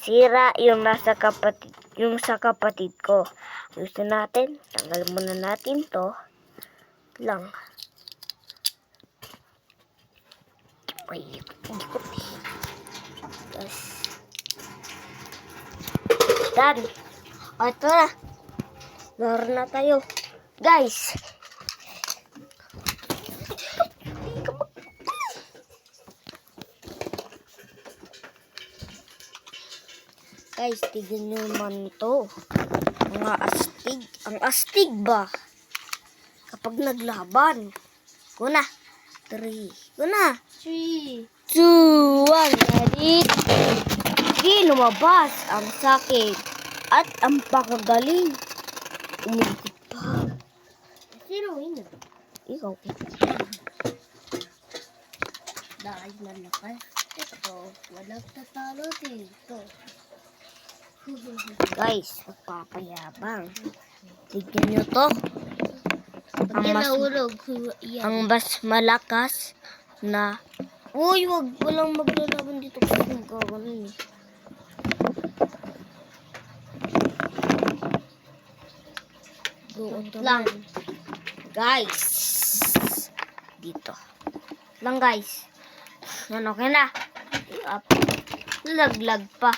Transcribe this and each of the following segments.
nasira yung sa kapatid ko. Gusto natin, tanggal muna natin to lang. Ay, ikot. Yes. Done. O, ito na. Laro na tayo. Guys. Guys, tignan nyo naman ito. Mga astig. Ang astig ba? Kapag naglaban. Kuna. 3. Kuna. 3, 2, 1. Ready? Hindi lumabas ang sakit. At ang pakagaling. Umigit pa. sino winner? Ikaw. Dahil malakas. Ito, walang tatalo dito. Guys, magpapayabang. Tignan nyo to. Pag yan nahulog, yan. Ang mas malakas na... Uy, walang maglalaban dito kasi magkakaroon eh. Go Lang. Guys. Dito. Lang guys. Yan, okay na. Up. Laglag pa.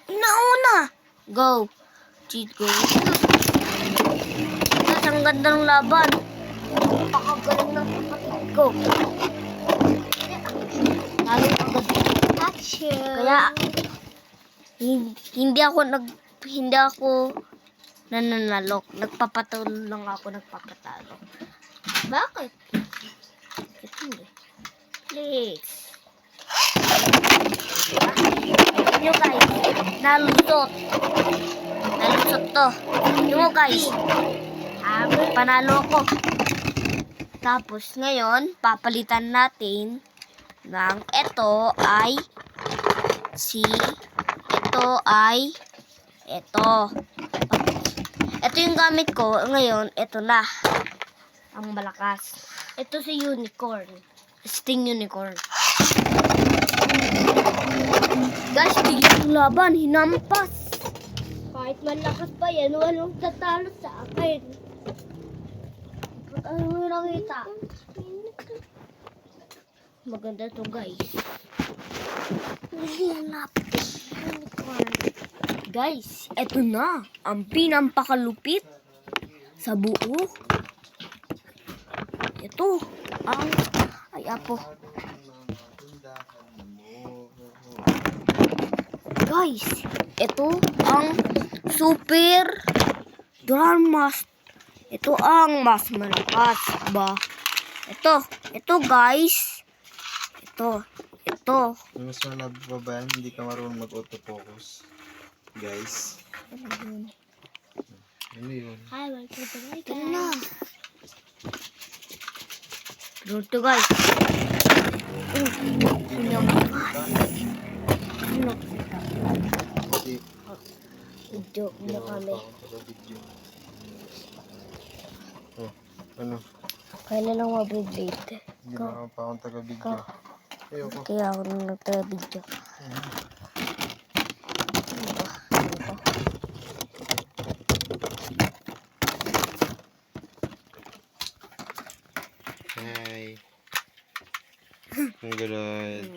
Nauna. Go. Cheat go. Guys, ang gandang laban. Napakagaling ng kapatid ko. Lalo agad. Kaya hindi ako nananalo. Nagpapatalo lang ako, nagpapatalo. Bakit? Hindi. Please. Nyo guys, nalusot. Nalusot to. Nyo guys, panalo ko. Tapos ngayon, papalitan natin ng ito ay ito yung gamit ko ngayon. Ito na ang malakas. Ito si unicorn. Sting unicorn. Guys, bigyan ng laban, hinampas. Kahit malakas pa yan, walang tatalo sa akin. Ano mo nakita? Maganda to guys. Guys, eto na ang pinampakalupit sa buo. Ito ang apo. Guys, ito ang super Dramast. Ito ang mas malakas ba? Ito guys. Ito. Mas malabo pa ba yan? Hindi ka marunong mag-autofocus. Guys. Ano yun? Hi, welcome to my Ito na. Ito guys. Video mo kami. Oh, ano? Kailan lang mabiblade? Hindi na pa akong taga-video. Ayoko. Kaya ako nung nagtaga-video. Hi. Ang galit.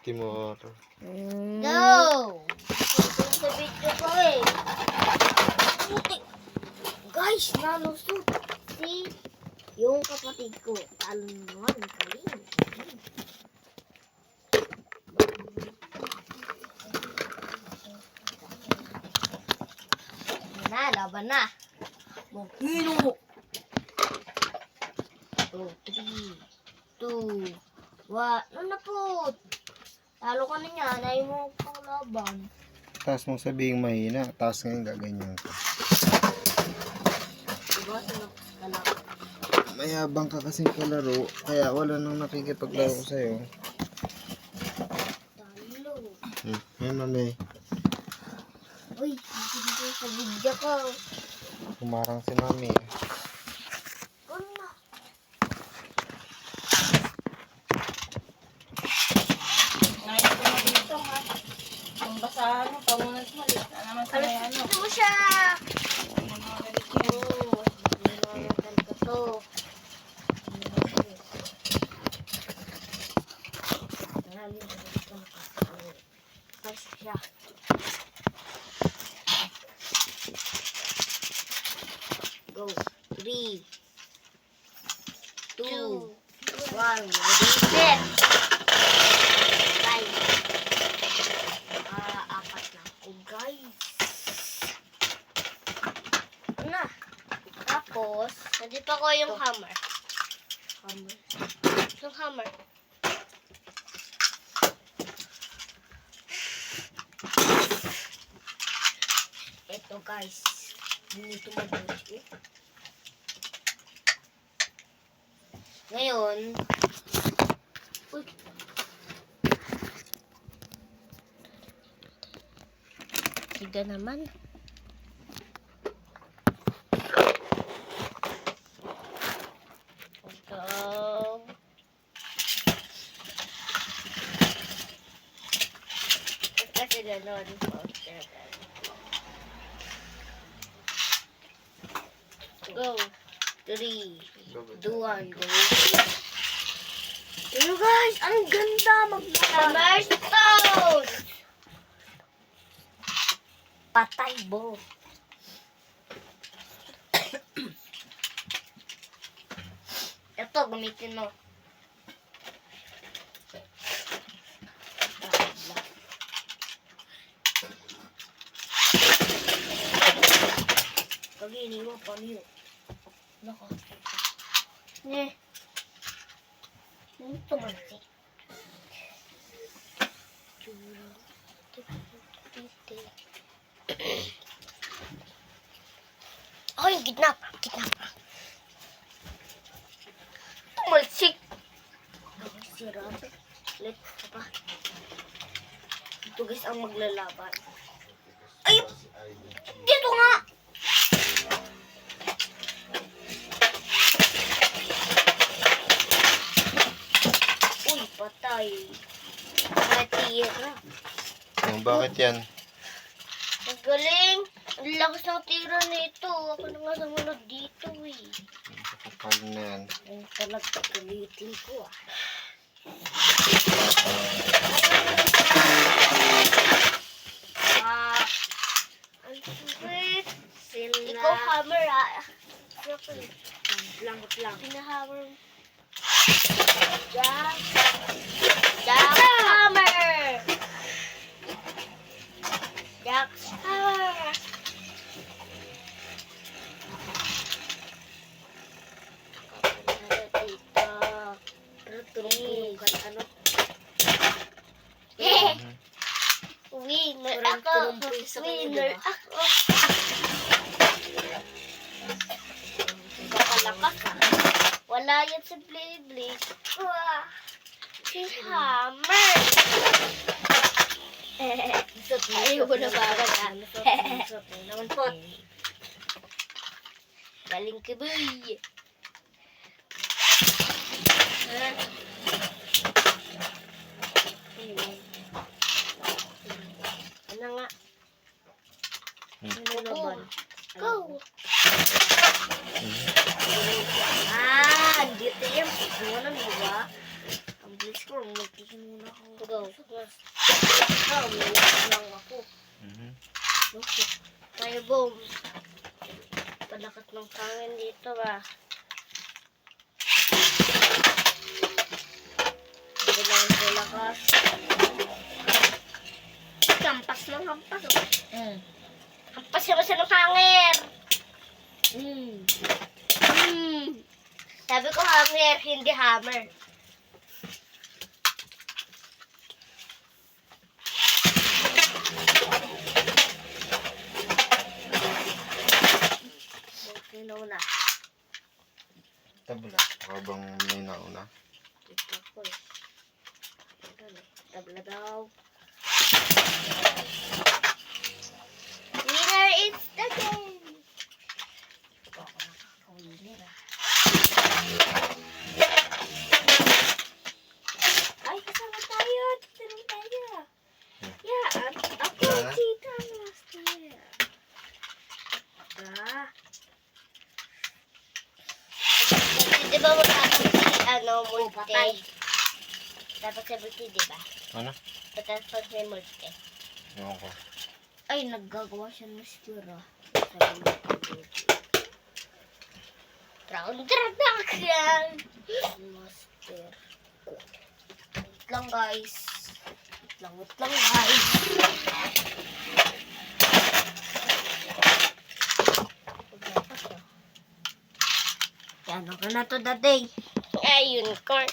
Timor. Go! Sa video ko eh. Guys, nalusot. Si yung kapatid ko. Talo naman. Kaling. Laban na. Maghino mo. 2, 3, 2, 1. Ano na po? Talo ka na niya. Ayaw mo pang laban. Taas mong sabihin mahina. Taas ngayon gaganyan ka. Diba? Sinap ka lang. Mayabang ka kasing palaro. Kaya wala nang nakikipaglaro ko sa'yo. Talo. Hey, mami. Uy, hindi sa video ko. Kumarang si mami. Ano? Ngayon ko na dito. sa ano, pamunas malit. Na naman sa may ano. Ito mo siya! Oo, nilalagan ko to. Tapos siya. Go. 3, 2, 1. Reset. Guys. Apat na ako, guys. Na. Tapos, nandito pa ko yung hammer. Hammer. Yung hammer. Ito, guys. Dito mabuti. Ngayon, uy. Tiga naman. Go. Kasi gano'n. Go. 3, Go, 2, 1, go. Hello guys, ang ganda Hammer stone! Patay bo. Ito, gamitin mo. Pag-ini mo, paano yun? Nako. Ne. Ito man si. Oh, yung kidnap. Kidnap. Tumalsik. Ako si Robert. Let's pa. Ito guys ang maglalaban. Ay! Dito nga! Uy, patay. Natira. Bakit yan? Ang galing. Ang lakas ng tira nito. Ako na nga sumunod dito eh. Kapal na yan. Ang talaga kulitin ko ah. Ah, ang sweet. Sila. Ikaw hammer ah. Langot lang. Pinahammer. Jack. Jackhammer! Jackhammer! Dito. Pero turong-turong ka na ano. Winner Parang ako! tumumpul sa kanya, Winner diba? ako! Kakalakas ah. Wala yan sa Blade. Wah! Si Hammer! Ayaw mo na bagad ah. Lusot mo naman po. Galing ka boy! Ano nga? Hmm. Ano ba? Go! Ah, dito yan. Ano na, diba? Ang bilis ko, magtikin muna ako. Go! Ikaw, umiyak lang ako. Mhm. Okay. Tayo boom! Palakat ng pangin dito ba? Kailangan ko lakas. Hampas ng hampas oh! Mm. Hampas naman siya ng hanger! Mm. Sabi ko hanger, hindi hammer. Okay na una. Tabla. Habang may nauna. Dito ako eh. Tabla daw. Winner is the game! Ito ako nakakawinir ah. Ay, kasama tayo! Tulong tayo! Yeah, ako! Di ba matapos si, multi? Dapat sa multi, di ba? Ano? Tapos may multi. Ewan ko. Ay, naggagawa siya ng stura. Round Dragon! Master. Wait lang, guys. Wait lang, guys. Yan, okay na to, daday. Ay, unicorn.